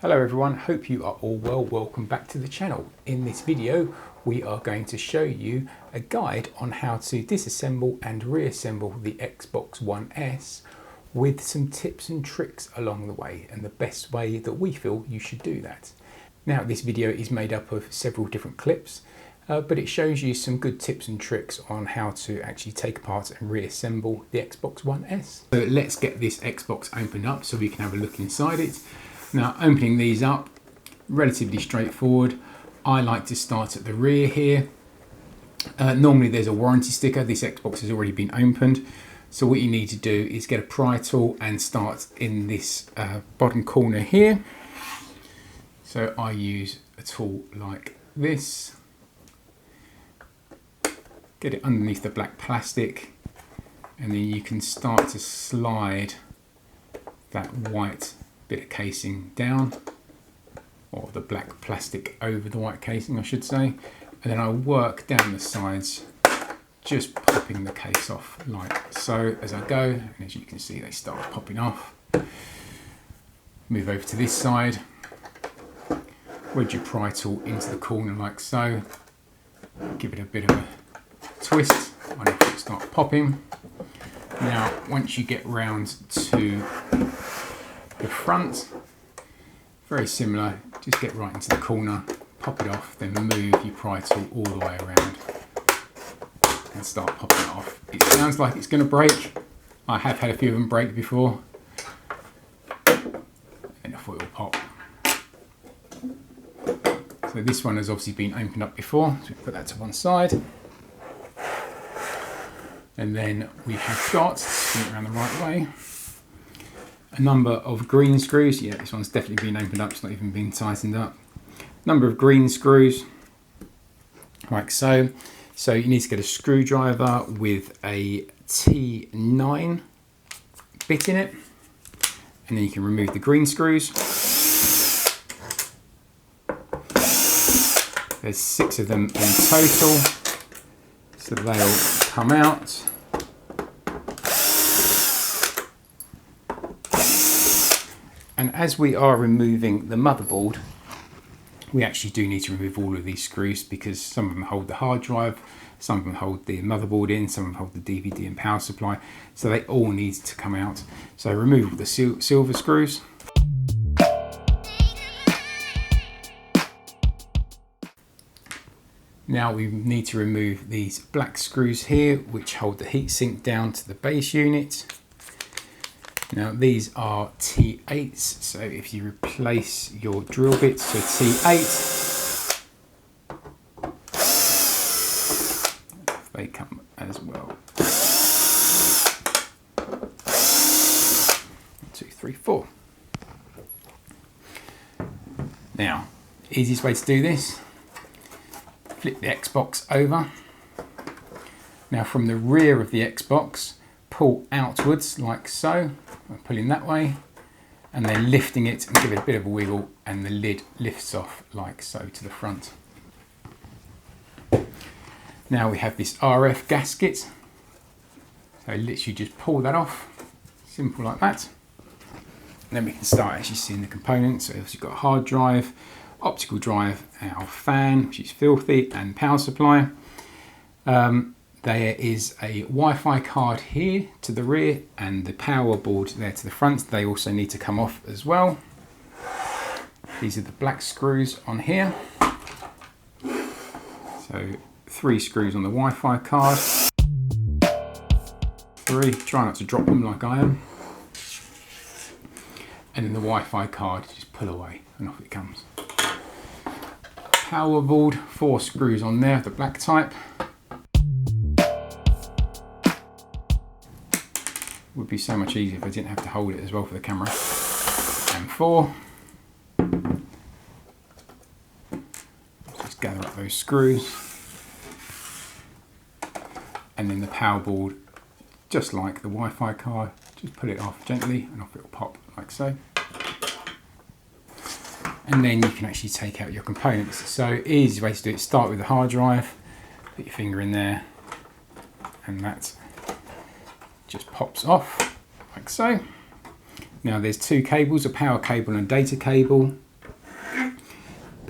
Hello everyone, hope you are all well. Welcome back to the channel. In this video we are going to show you a guide on how to disassemble and reassemble the Xbox One S with some tips and tricks along the way and the best way that we feel you should do that. Now this video is made up of several different clips but it shows you some good tips and tricks on how to actually take apart and reassemble the Xbox One S. So let's get this Xbox opened up so we can have a look inside it. Now opening these up, relatively straightforward. I like to start at the rear here. Normally there's a warranty sticker. This Xbox has already been opened. So what you need to do is get a pry tool and start in this bottom corner here. So I use a tool like this. Get it underneath the black plastic and then you can start to slide that white bit of casing down, or the black plastic over the white casing I should say, and then I work down the sides, just popping the case off like so as I go, and as you can see they start popping off. Move over to this side, wedge your pry tool into the corner like so, give it a bit of a twist and it will start popping. Now once you get round to the front, very similar, just get right into the corner, pop it off, then move your pry tool all the way around and start popping it off. It sounds like it's going to break. I have had a few of them break before and off it will pop. So this one has obviously been opened up before, so we put that to one side. And then we have got, spin it around the right way, a number of green screws. Yeah, this one's definitely been opened up, it's not even been tightened up. Number of green screws, like so. So you need to get a screwdriver with a T9 bit in it, and then you can remove the green screws. There's 6 of them in total, so they'll come out. And as we are removing the motherboard, we actually do need to remove all of these screws because some of them hold the hard drive, some of them hold the motherboard in, some of them hold the DVD and power supply, so they all need to come out. So remove the silver screws. Now we need to remove these black screws here which hold the heatsink down to the base unit. Now these are T8s, so if you replace your drill bits to T8, they come as well. 1, 2, 3, 4. Now, easiest way to do this, flip the Xbox over. Now from the rear of the Xbox, pull outwards like so, pulling that way, and then lifting it and give it a bit of a wiggle, and the lid lifts off like so to the front. Now we have this RF gasket, so literally just pull that off, simple like that. And then we can start actually seeing the components. So you've got a hard drive, optical drive, our fan, which is filthy, and power supply. There is a Wi-Fi card here to the rear and the power board there to the front. They also need to come off as well. These are the black screws on here. So 3 screws on the Wi-Fi card. 3, try not to drop them like I am. And then the Wi-Fi card, just pull away and off it comes. Power board, 4 screws on there, the black type. Would be so much easier if I didn't have to hold it as well for the camera. And 4. Just gather up those screws. And then the power board, just like the Wi-Fi card, just pull it off gently and off it will pop like so. And then you can actually take out your components. So easy way to do it, start with the hard drive, put your finger in there, and that just pops off like so. Now there's 2 cables, a power cable and a data cable.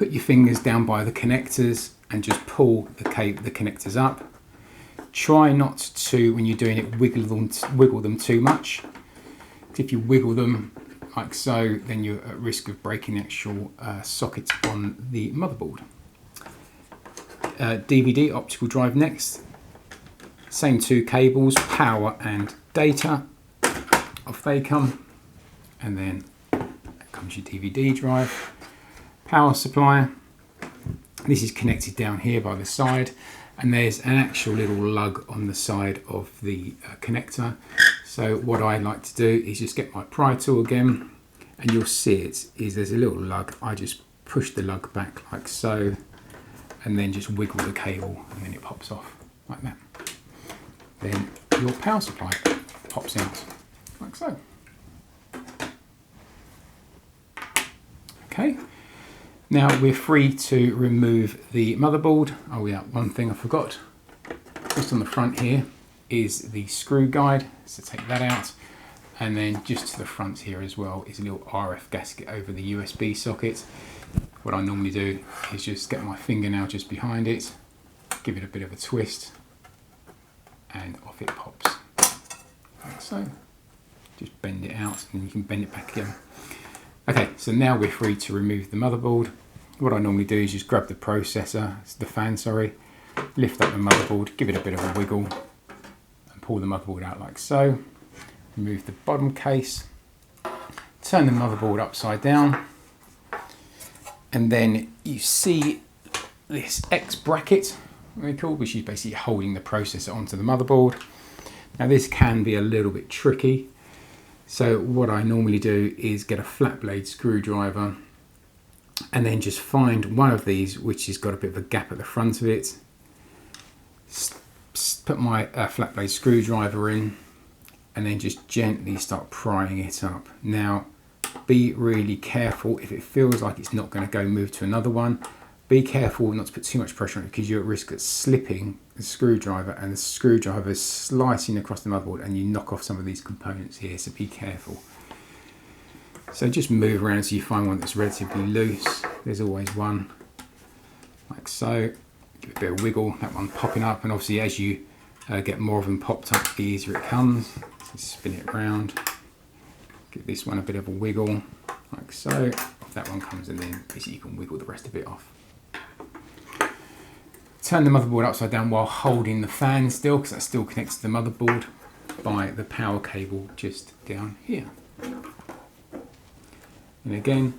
put your fingers down by the connectors and just pull the connectors up. Try not to, when you're doing it, wiggle them too much. If you wiggle them like so, then you're at risk of breaking the actual socket on the motherboard. DVD optical drive next. Same two cables, power and data. Off they come. And then comes your DVD drive. Power supply. This is connected down here by the side, and there's an actual little lug on the side of the connector. So what I like to do is just get my pry tool again, and you'll see there's a little lug. I just push the lug back like so, and then just wiggle the cable, and then it pops off like that. Then your power supply pops out like so. Okay, now we're free to remove the motherboard. Oh yeah, one thing I forgot. Just on the front here is the screw guide, so take that out. And then just to the front here as well is a little RF gasket over the USB socket. What I normally do is just get my fingernail just behind it, give it a bit of a twist, and off it pops. Like so. Just bend it out and you can bend it back again. Okay, so now we're free to remove the motherboard. What I normally do is just grab the processor, the fan, sorry, lift up the motherboard, give it a bit of a wiggle, and pull the motherboard out like so. Remove the bottom case, turn the motherboard upside down, and then you see this X bracket, very cool, which is basically holding the processor onto the motherboard. Now this can be a little bit tricky. So what I normally do is get a flat blade screwdriver and then just find one of these which has got a bit of a gap at the front of it. Put my flat blade screwdriver in and then just gently start prying it up. Now be really careful. If it feels like it's not going to go, move to another one. Be careful not to put too much pressure on it because you're at risk of slipping the screwdriver and the screwdriver slicing across the motherboard and you knock off some of these components here, so be careful. So just move around so you find one that's relatively loose. There's always one, like so. Give it a bit of wiggle, that one popping up, and obviously as you get more of them popped up, the easier it comes. So spin it around, give this one a bit of a wiggle, like so. Off that one comes, and then basically you can wiggle the rest of it off. Turn the motherboard upside down while holding the fan still, because that still connects to the motherboard by the power cable just down here. And again,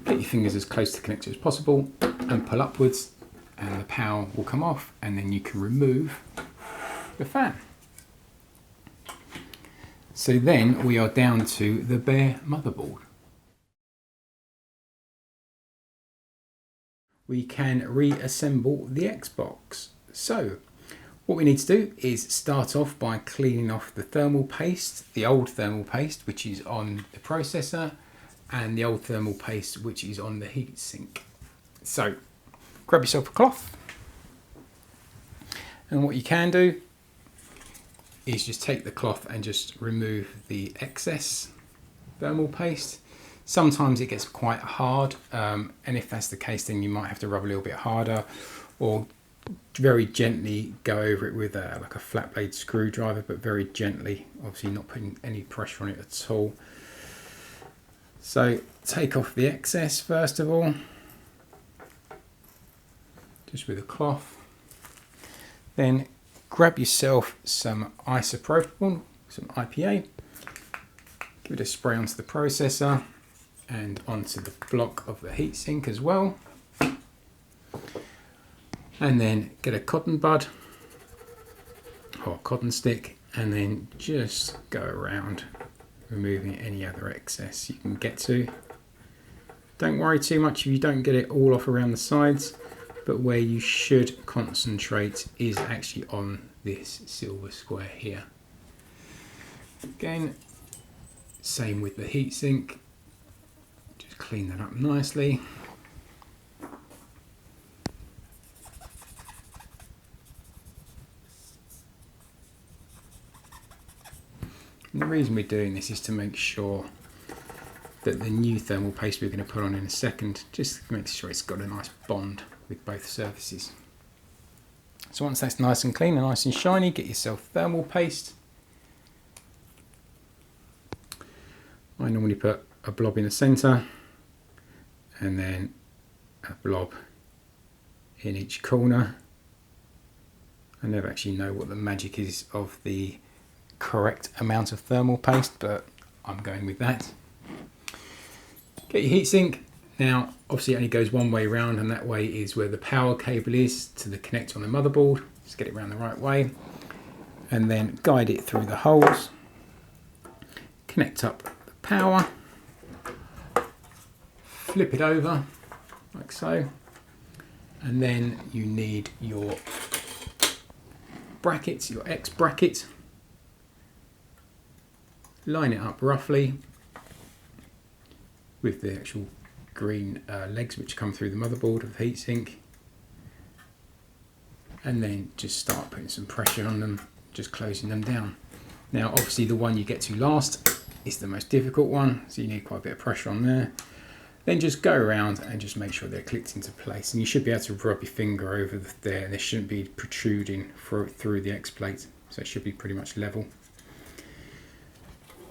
get your fingers as close to the connector as possible and pull upwards, and the power will come off, and then you can remove the fan. So then we are down to the bare motherboard. We can reassemble the Xbox. So what we need to do is start off by cleaning off the thermal paste, the old thermal paste which is on the processor, and the old thermal paste which is on the heatsink. So grab yourself a cloth, and what you can do is just take the cloth and just remove the excess thermal paste. Sometimes it gets quite hard, and if that's the case, then you might have to rub a little bit harder, or very gently go over it with like a flat blade screwdriver, but very gently, obviously not putting any pressure on it at all. So take off the excess first of all, just with a cloth. Then grab yourself some isopropyl, some IPA, give it a spray onto the processor and onto the block of the heatsink as well. And then get a cotton bud or a cotton stick, and then just go around removing any other excess you can get to. Don't worry too much if you don't get it all off around the sides, but where you should concentrate is actually on this silver square here. Again, same with the heatsink. Just clean that up nicely. And the reason we're doing this is to make sure that the new thermal paste we're going to put on in a second just makes sure it's got a nice bond with both surfaces. So once that's nice and clean and nice and shiny, get yourself thermal paste. I normally put a blob in the centre and then a blob in each corner. I never actually know what the magic is of the correct amount of thermal paste, but I'm going with that. Get your heatsink. Now obviously it only goes one way round, and that way is where the power cable is to the connector on the motherboard. Just get it around the right way and then guide it through the holes. Connect up the power, flip it over like so, and then you need your brackets, your X bracket. Line it up roughly with the actual green legs which come through the motherboard of the heatsink, and then just start putting some pressure on them, just closing them down. Now obviously the one you get to last is the most difficult one, so you need quite a bit of pressure on there. Then just go around and just make sure they're clicked into place, and you should be able to rub your finger over there, and they shouldn't be protruding through the X plate, so it should be pretty much level.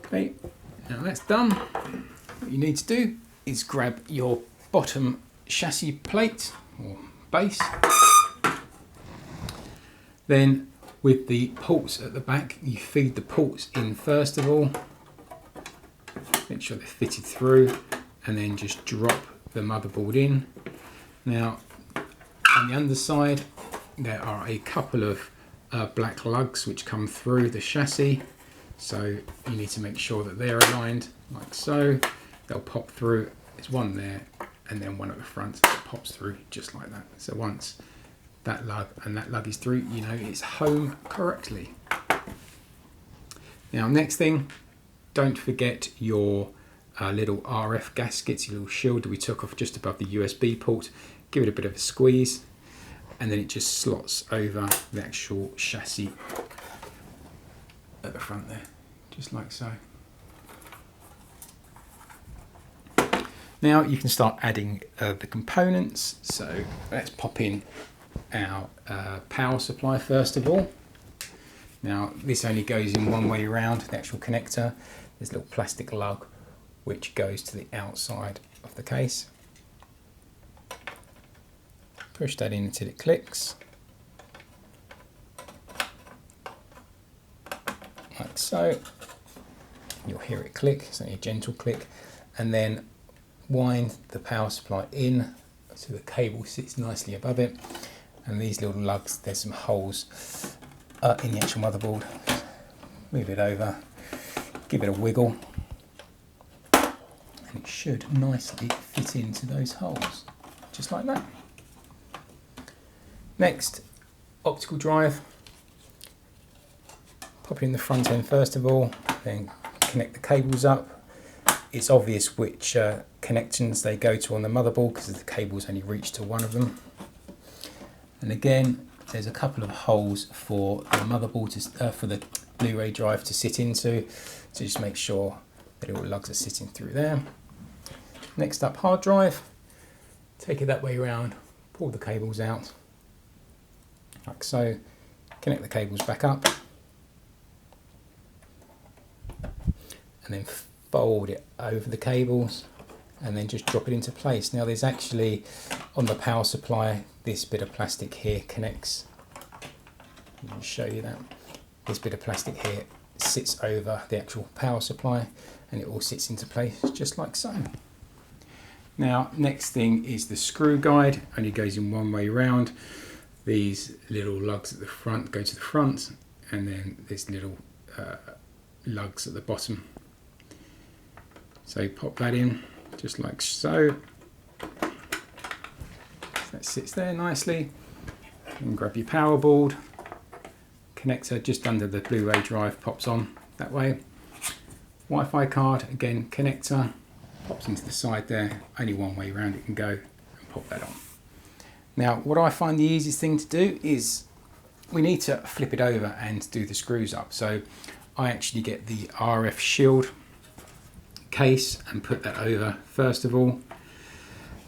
Okay, now that's done. What you need to do is grab your bottom chassis plate or base. Then with the ports at the back, you feed the ports in first of all. Make sure they're fitted through, and then just drop the motherboard in. Now on the underside there are a couple of black lugs which come through the chassis, so you need to make sure that they're aligned like so. They'll pop through. There's one there and then one at the front that pops through just like that. So once that lug and that lug is through, you know it's home correctly. Now next thing, don't forget your little RF gaskets, your little shield that we took off just above the USB port. Give it a bit of a squeeze, and then it just slots over the actual chassis at the front there, just like so. Now you can start adding the components. So let's pop in our power supply first of all. Now this only goes in one way around, the actual connector. There's a little plastic lug which goes to the outside of the case. Push that in until it clicks, like so. You'll hear it click, it's only a gentle click, and then wind the power supply in so the cable sits nicely above it. And these little lugs, there's some holes in the actual motherboard. Move it over, give it a wiggle, and it should nicely fit into those holes, just like that. Next, optical drive. Pop in the front end first of all, then connect the cables up. It's obvious which connections they go to on the motherboard because the cables only reach to one of them. And again, there's a couple of holes for the motherboard for the Blu-ray drive to sit into, so just make sure that all the lugs are sitting through there. Next up, hard drive. Take it that way around, pull the cables out like so, connect the cables back up, and then fold it over the cables, and then just drop it into place. Now there's actually, on the power supply, this bit of plastic here connects. Let me show you that. This bit of plastic here sits over the actual power supply, and it all sits into place just like so. Now next thing is the screw guide, only goes in one way round. These little lugs at the front go to the front, and then there's little lugs at the bottom. So pop that in just like so. That sits there nicely. And grab your power board. Connector just under the Blu-ray drive pops on that way. Wi-Fi card, again connector, pops into the side there. Only one way around it can go, and pop that on. Now what I find the easiest thing to do is we need to flip it over and do the screws up. So I actually get the RF shield, case and put that over first of all.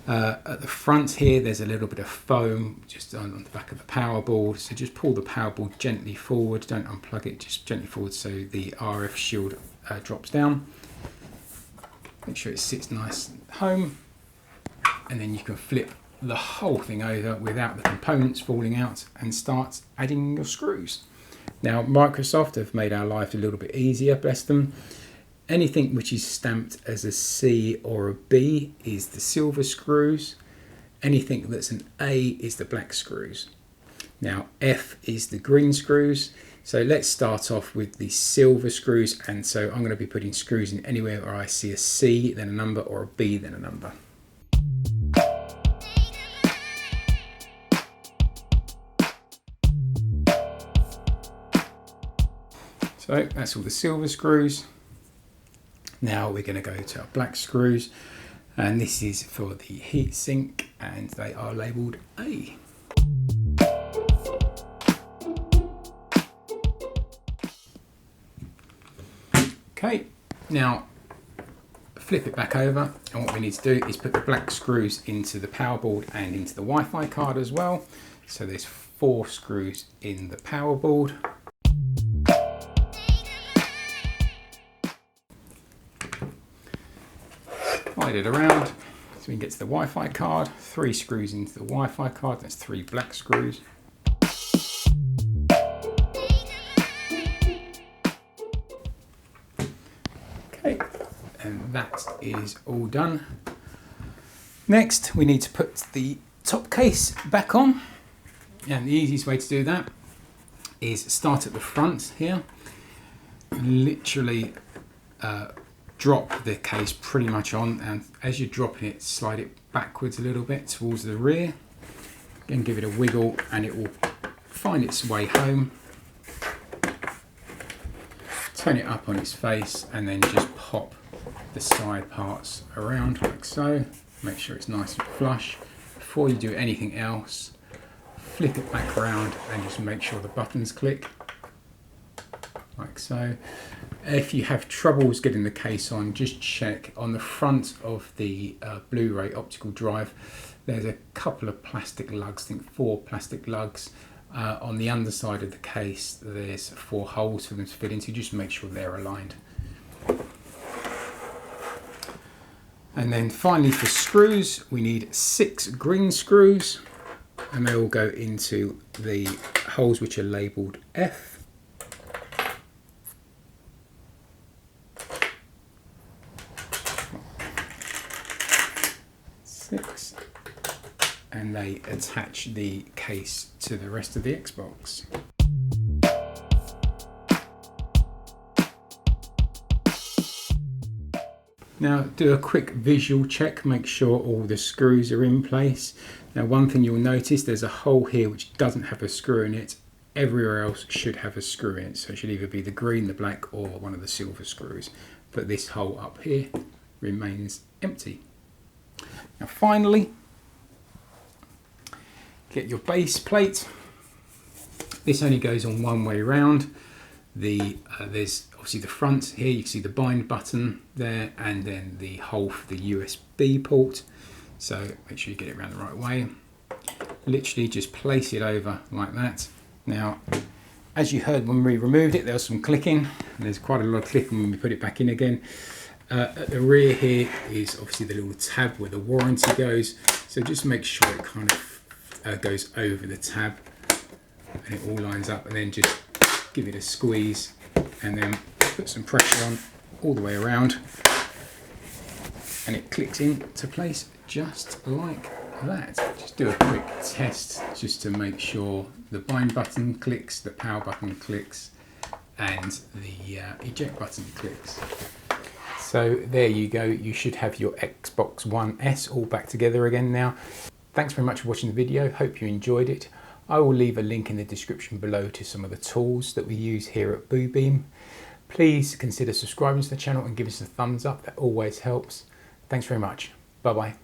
At the front here there's a little bit of foam just on the back of the power board, so just pull the power board gently forward, don't unplug it, just gently forward so the RF shield drops down. Make sure it sits nice at home, and then you can flip the whole thing over without the components falling out and start adding your screws. Now Microsoft have made our life a little bit easier, bless them. Anything which is stamped as a C or a B is the silver screws. Anything that's an A is the black screws. Now F is the green screws. So let's start off with the silver screws, and so I'm going to be putting screws in anywhere where I see a C then a number or a B then a number. So that's all the silver screws. Now we're going to go to our black screws, and this is for the heat sink and they are labelled A. Okay, now flip it back over, and what we need to do is put the black screws into the power board and into the Wi-Fi card as well. So there's 4 screws in the power board. Slide it around so we can get to the Wi-Fi card. 3 screws into the Wi-Fi card, that's 3 black screws. Okay, and that is all done. Next we need to put the top case back on, and the easiest way to do that is start at the front here, literally drop the case pretty much on, and as you're dropping it, slide it backwards a little bit towards the rear. Again, give it a wiggle and it will find its way home. Turn it up on its face and then just pop the side parts around like so. Make sure it's nice and flush. Before you do anything else, flip it back around and just make sure the buttons click like so. If you have troubles getting the case on, just check on the front of the Blu-ray optical drive. There's a couple of plastic lugs, I think 4 plastic lugs. On the underside of the case there's 4 holes for them to fit into, just make sure they're aligned. And then finally for screws, we need 6 green screws, and they all go into the holes which are labelled F. 6, and they attach the case to the rest of the Xbox. Now do a quick visual check, make sure all the screws are in place. Now one thing you'll notice, there's a hole here which doesn't have a screw in it. Everywhere else should have a screw in it, so it should either be the green, the black, or one of the silver screws. But this hole up here remains empty. Now finally, get your base plate. This only goes on one way round. There's obviously the front here, you can see the bind button there, and then the hole for the USB port. So make sure you get it around the right way. Literally just place it over like that. Now, as you heard when we removed it, there was some clicking, and there's quite a lot of clicking when we put it back in again. At the rear here is obviously the little tab where the warranty goes, so just make sure it kind of goes over the tab and it all lines up, and then just give it a squeeze and then put some pressure on all the way around, and it clicks into place just like that. Just do a quick test just to make sure the bind button clicks, the power button clicks, and the eject button clicks. So there you go, you should have your Xbox One S all back together again now. Thanks very much for watching the video, hope you enjoyed it. I will leave a link in the description below to some of the tools that we use here at Bluebeam. Please consider subscribing to the channel and give us a thumbs up, that always helps. Thanks very much, bye bye.